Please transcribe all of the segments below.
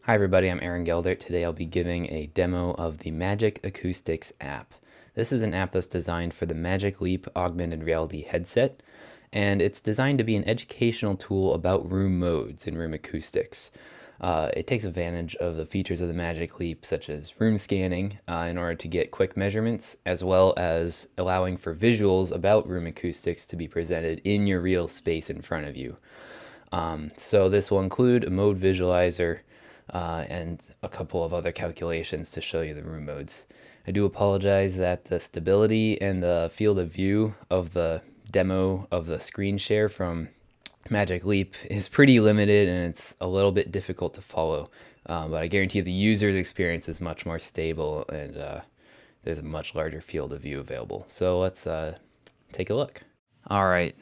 Hi everybody, I'm Geldert. Today I'll be giving a demo of the MagicAcoustics app. This is an app that's designed for the Magic Leap augmented reality headset, and it's designed to be an educational tool about room modes and room acoustics. It takes advantage of the features of the Magic Leap, such as room scanning, in order to get quick measurements, as well as allowing for visuals about room acoustics to be presented in your real space in front of you. So this will include a mode visualizer, and a couple of other calculations to show you the room modes. I do apologize that the stability and the field of view of the demo of the screen share from Magic Leap is pretty limited and it's a little bit difficult to follow. But I guarantee the user's experience is much more stable and there's a much larger field of view available. So let's take a look. All right.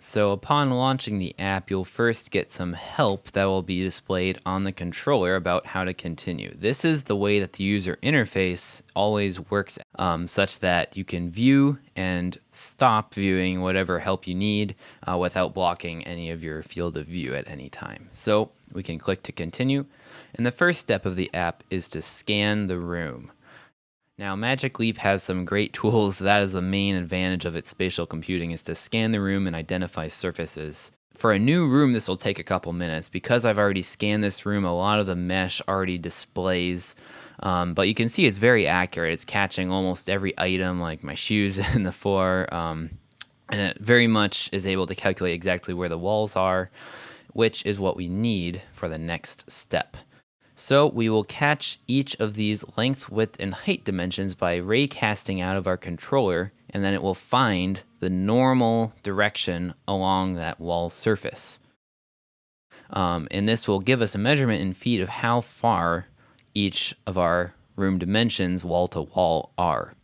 So upon launching the app, you'll first get some help that will be displayed on the controller about how to continue. This is the way that the user interface always works, such that you can view and stop viewing whatever help you need without blocking any of your field of view at any time. So we can click to continue. And the first step of the app is to scan the room. Now, Magic Leap has some great tools. That is the main advantage of its spatial computing, is to scan the room and identify surfaces. For a new room, this will take a couple minutes. Because I've already scanned this room, a lot of the mesh already displays. But you can see it's very accurate. It's catching almost every item, like my shoes in the floor. And it very much is able to calculate exactly where the walls are, which is what we need for the next step. So we will catch each of these length, width, and height dimensions by ray casting out of our controller, and then it will find the normal direction along that wall surface. And this will give us a measurement in feet of how far each of our room dimensions wall to wall are.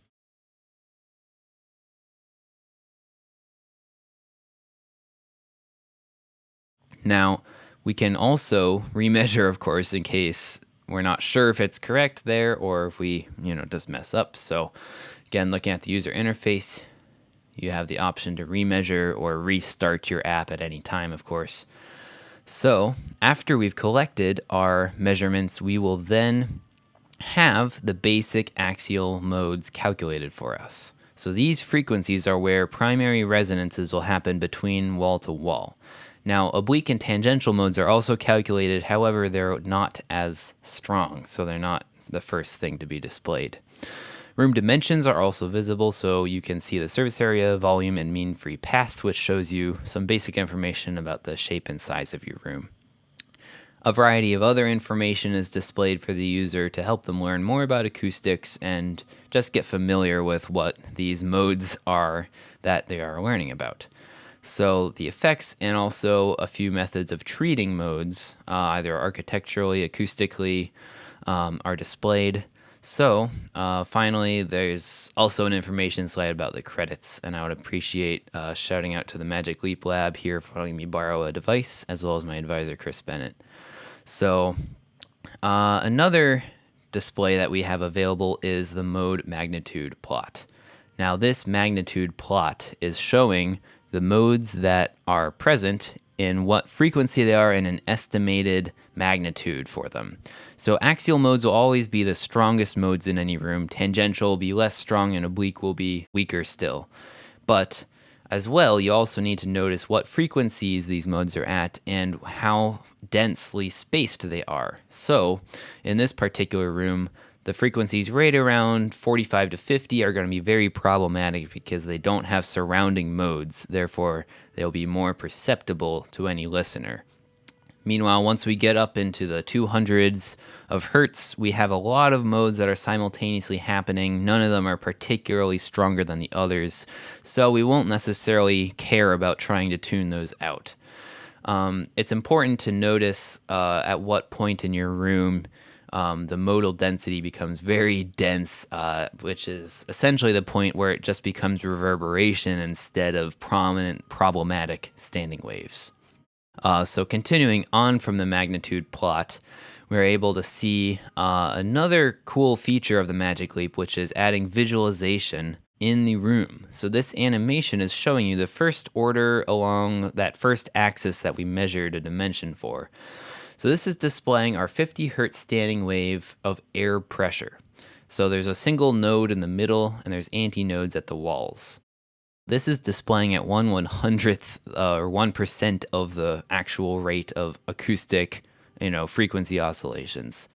Now, we can also remeasure, of course, in case we're not sure if it's correct there or if we, just mess up. So again, looking at the user interface, you have the option to remeasure or restart your app at any time, of course. So after we've collected our measurements, we will then have the basic axial modes calculated for us. So these frequencies are where primary resonances will happen between wall to wall. Now, oblique and tangential modes are also calculated, however, they're not as strong, so they're not the first thing to be displayed. Room dimensions are also visible, so you can see the surface area, volume, and mean free path, which shows you some basic information about the shape and size of your room. A variety of other information is displayed for the user to help them learn more about acoustics and just get familiar with what these modes are that they are learning about. So the effects and also a few methods of treating modes, either architecturally, acoustically, are displayed. So finally, there's also an information slide about the credits, and I would appreciate shouting out to the Magic Leap Lab here for letting me borrow a device, as well as my advisor, Chris Bennett. So another display that we have available is the mode magnitude plot. Now this magnitude plot is showing the modes that are present, in what frequency they are, and an estimated magnitude for them. So axial modes will always be the strongest modes in any room. Tangential will be less strong and oblique will be weaker still. But as well, you also need to notice what frequencies these modes are at and how densely spaced they are. So in this particular room, the frequencies right around 45 to 50 are going to be very problematic because they don't have surrounding modes. Therefore, they'll be more perceptible to any listener. Meanwhile, once we get up into the 200s of hertz, we have a lot of modes that are simultaneously happening. None of them are particularly stronger than the others, so we won't necessarily care about trying to tune those out. It's important to notice at what point in your room the modal density becomes very dense, which is essentially the point where it just becomes reverberation instead of prominent problematic standing waves. So continuing on from the magnitude plot, we're able to see another cool feature of the Magic Leap, which is adding visualization in the room. So this animation is showing you the first order along that first axis that we measured a dimension for. So this is displaying our 50 hertz standing wave of air pressure. So there's a single node in the middle, and there's antinodes at the walls. This is displaying at 1/100th or 1% of the actual rate of acoustic, frequency oscillations.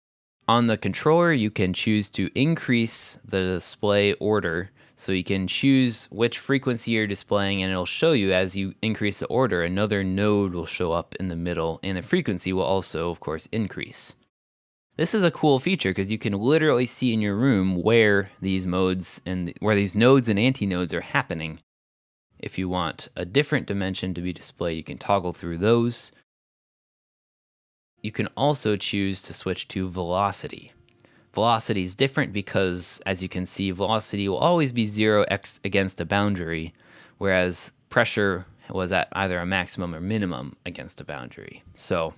On the controller, you can choose to increase the display order. So you can choose which frequency you're displaying, and it'll show you as you increase the order, another node will show up in the middle, and the frequency will also, of course, increase. This is a cool feature because you can literally see in your room where these nodes and antinodes are happening. If you want a different dimension to be displayed, you can toggle through those. You can also choose to switch to velocity. Velocity is different because, as you can see, velocity will always be 0x against a boundary, whereas pressure was at either a maximum or minimum against a boundary. So,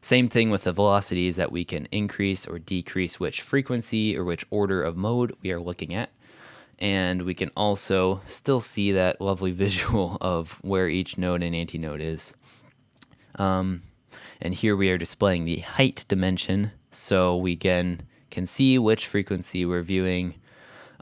same thing with the velocity is that we can increase or decrease which frequency or which order of mode we are looking at. And we can also still see that lovely visual of where each node and antinode is. And here we are displaying the height dimension, so we can see which frequency we're viewing.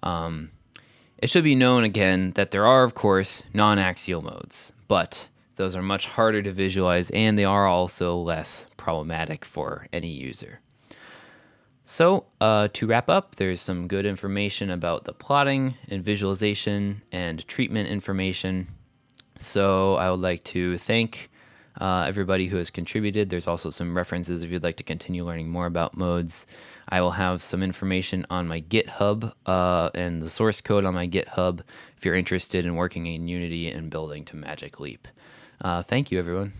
It should be known again that there are, of course, non-axial modes, but those are much harder to visualize, and they are also less problematic for any user. So to wrap up, there's some good information about the plotting and visualization and treatment information. So I would like to thank everybody who has contributed. There's also some references if you'd like to continue learning more about modes. I will have some information on my GitHub and the source code on my GitHub if you're interested in working in Unity and building to Magic Leap. Thank you, everyone.